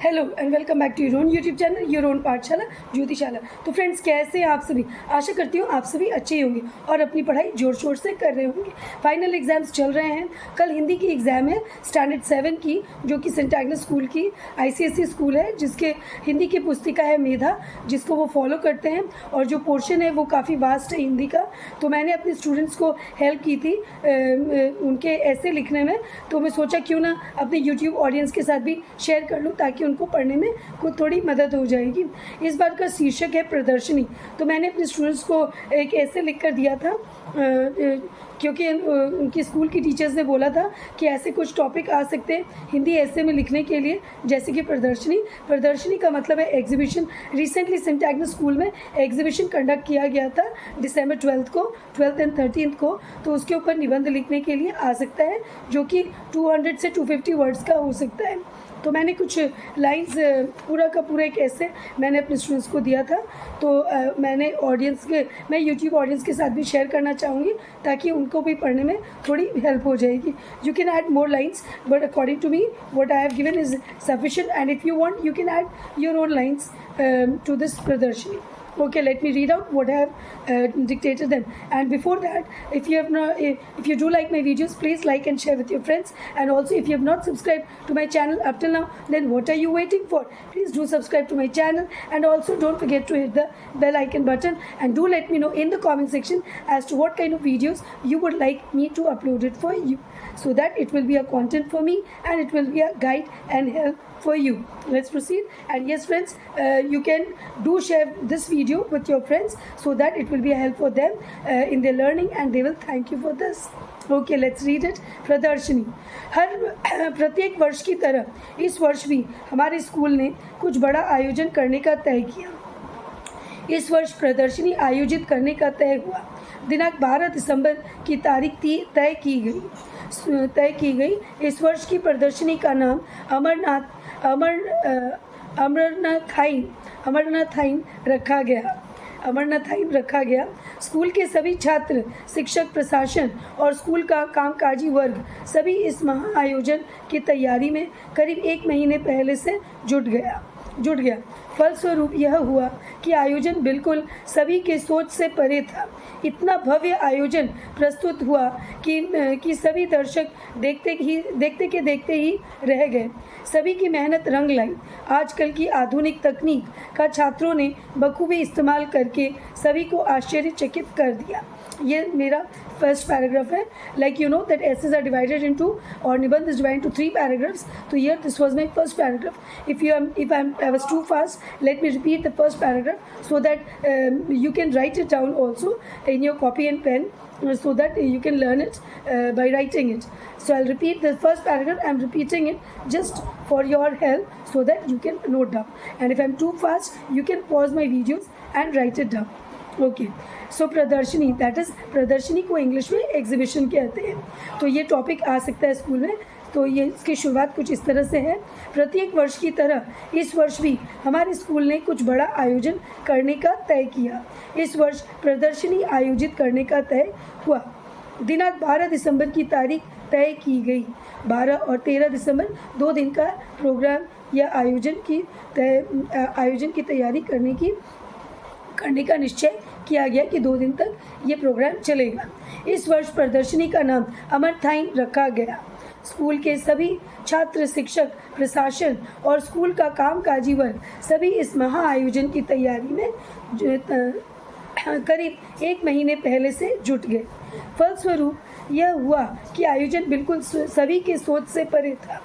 Hello and welcome back to your own YouTube channel your own Pathshala Jyotishala. तो friends, कैसे हैं आप सभी? आशा करती हूँ आप सभी अच्छे ही होंगे और अपनी पढ़ाई जोर शोर से कर रहे होंगे। फाइनल एग्जाम्स चल रहे हैं। कल हिंदी की एग्ज़ाम है स्टैंडर्ड 7 की, जो कि सेंट एग्नेस स्कूल की ICSE स्कूल है, जिसके हिंदी की पुस्तिका है मेधा, जिसको वो फॉलो करते हैं। और जो पोर्शन है वो काफ़ी वास्ट है हिंदी का। तो मैंने अपने स्टूडेंट्स को हेल्प की थी उनके ऐसे लिखने में। तो मैं सोचा क्यों ना अपने यूट्यूब ऑडियंस के साथ भी शेयर कर लूँ, ताकि उनको पढ़ने में कुछ थोड़ी मदद हो जाएगी। इस बार का शीर्षक है प्रदर्शनी। तो मैंने अपने स्टूडेंट्स को एक ऐसे लिख कर दिया था, क्योंकि उनकी स्कूल की टीचर्स ने बोला था कि ऐसे कुछ टॉपिक आ सकते हैं हिंदी ऐसे में लिखने के लिए, जैसे कि प्रदर्शनी। प्रदर्शनी का मतलब है exhibition. Recently saint Agnes school में एग्जीबिशन कंडक्ट किया गया था दिसंबर 12 एंड 13 को। तो उसके ऊपर निबंध लिखने के लिए आ सकता है, जो कि 200 से 250 वर्ड्स का हो सकता है। तो मैंने कुछ लाइंस पूरा का पूरा एक ऐसे मैंने अपने स्टूडेंट्स को दिया था। तो मैं यूट्यूब ऑडियंस के साथ भी शेयर करना चाहूँगी, ताकि उनको भी पढ़ने में थोड़ी हेल्प हो जाएगी। You can add more lines, but according to me what I have given is sufficient, and if you want you can add your own lines to this प्रदर्शनी. Okay, let me read out what I have dictated them. And before that, if you do like my videos, please like and share with your friends. And also, if you have not subscribed to my channel up till now, then what are you waiting for? Please do subscribe to my channel, and also don't forget to hit the bell icon button, and do let me know in the comment section as to what kind of videos you would like me to upload it for you, so that it will be a content for me and it will be a guide and help for you. Let's proceed. And yes friends, you can do share this video with your friends, so that it will be a help for them in their learning, and they will thank you for this. Okay, let's read it. प्रदर्शनी। प्रत्येक वर्ष की तरह इस वर्ष भी हमारे school ने कुछ बड़ा आयोजन करने का तय किया। इस वर्ष प्रदर्शनी आयोजित करने का तय हुआ। दिनांक 12 दिसंबर की तारीख तय की गई। इस वर्ष की प्रदर्शनी का नाम अमरनाथाइन रखा गया। स्कूल के सभी छात्र, शिक्षक, प्रशासन और स्कूल का कामकाजी वर्ग सभी इस महाआयोजन की तैयारी में करीब 1 महीने पहले से जुट गया। फलस्वरूप यह हुआ कि आयोजन बिल्कुल सभी के सोच से परे था। इतना भव्य आयोजन प्रस्तुत हुआ कि सभी दर्शक देखते ही रह गए। सभी की मेहनत रंग लाई। आजकल की आधुनिक तकनीक का छात्रों ने बखूबी इस्तेमाल करके सभी को आश्चर्यचकित कर दिया। ये मेरा फर्स्ट पैराग्राफ है। Like you know that essays are divided into, और निबंध is divided into 3 paragraphs. तो here this was my first paragraph. I was too fast, let me repeat the first paragraph, so that you can write it down also in your copy and pen, so that you can learn it by writing it. So I'll repeat the first paragraph. I'm repeating it just for your help, so that you can note down. And if I'm too fast, you can pause my videos and write it down. Okay, so प्रदर्शनी, that is प्रदर्शनी को English में exhibition कहते हैं। तो ये topic आ सकता है स्कूल में। तो ये इसकी शुरुआत कुछ इस तरह से है। प्रत्येक वर्ष की तरह इस वर्ष भी हमारे स्कूल ने कुछ बड़ा आयोजन करने का तय किया। इस वर्ष प्रदर्शनी आयोजित करने का तय हुआ। दिनांक 12 दिसंबर की तारीख तय की गई। 12 और 13 दिसंबर 2 दिन का प्रोग्राम या आयोजन की तैयारी करने का निश्चय किया गया कि 2 दिन तक ये प्रोग्राम चलेगा। इस वर्ष प्रदर्शनी का नाम अमरनाथाइन रखा गया। स्कूल के सभी छात्र, शिक्षक, प्रशासन और स्कूल का कामकाजी वर्ग सभी इस महाआयोजन की तैयारी में करीब 1 महीने पहले से जुट गए। फलस्वरूप यह हुआ कि आयोजन बिल्कुल सभी के सोच से परे था।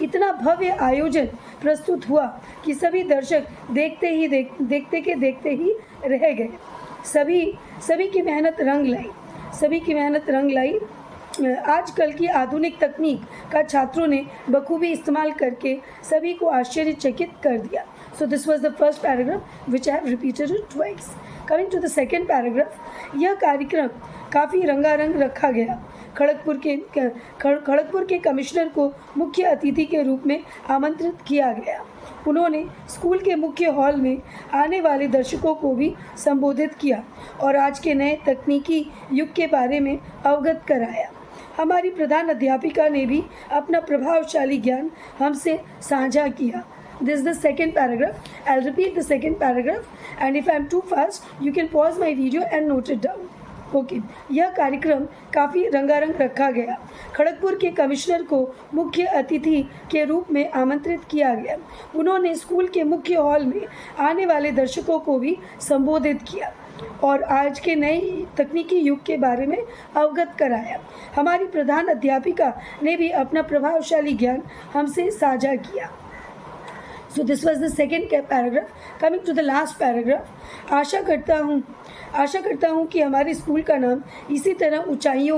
इतना भव्य आयोजन प्रस्तुत हुआ कि सभी दर्शक देखते ही रह गए। सभी की मेहनत रंग लाई। आजकल की आधुनिक तकनीक का छात्रों ने बखूबी इस्तेमाल करके सभी को आश्चर्यचकित कर दिया। So this was the first paragraph which I have repeated it twice. Coming to the second paragraph, यह कार्यक्रम काफ़ी रंगारंग रखा गया। खड़गपुर के कमिश्नर को मुख्य अतिथि के रूप में आमंत्रित किया गया। उन्होंने स्कूल के मुख्य हॉल में आने वाले दर्शकों को भी संबोधित किया और आज के नए तकनीकी युग के बारे में अवगत कराया। हमारी प्रधान अध्यापिका ने भी अपना प्रभावशाली ज्ञान हमसे साझा किया। this is the second paragraph. I'll repeat the second paragraph, and if I'm too fast, you can pause my video and note it down. Okay यह कार्यक्रम काफ़ी रंगारंग रखा गया। खड़गपुर के कमिश्नर को मुख्य अतिथि के रूप में आमंत्रित किया गया। उन्होंने स्कूल के मुख्य हॉल में आने वाले दर्शकों को भी संबोधित किया और आज के नए तकनीकी युग के बारे में अवगत कराया। हमारी प्रधान अध्यापिका ने भी अपना प्रभावशाली ज्ञान हमसे साझा किया। So this was the second paragraph. Coming to the last paragraph, आशा करता हूँ कि हमारे स्कूल का नाम इसी तरह ऊंचाइयों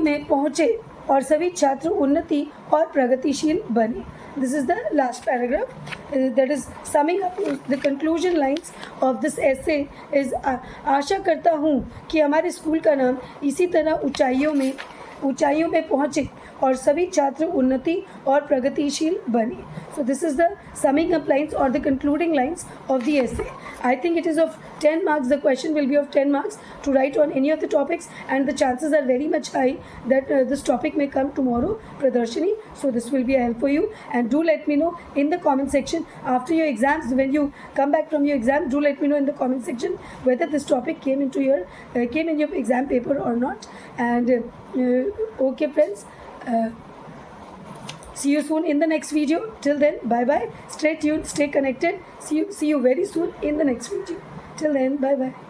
में पहुँचे और सभी छात्र उन्नति और प्रगतिशील बने। This is the last paragraph. That is summing up the conclusion lines of this essay is आशा करता हूँ कि हमारे स्कूल का नाम इसी तरह ऊंचाइयों में पहुँचे और सभी छात्र उन्नति और प्रगतिशील बने। So this is the summing up lines or the concluding lines of the essay. I think it is of 10 marks. The question will be of 10 marks to write on any of the topics, and the chances are very much high that this topic may come tomorrow, Pradarshini. So this will be a help for you, and do let me know in the comment section after your exams, when you come back from your exam, do let me know in the comment section whether this topic came in your exam paper or not. And okay friends, see you soon in the next video. Till then, bye bye. Stay tuned, stay connected. See you very soon in the next video. Till then, bye bye.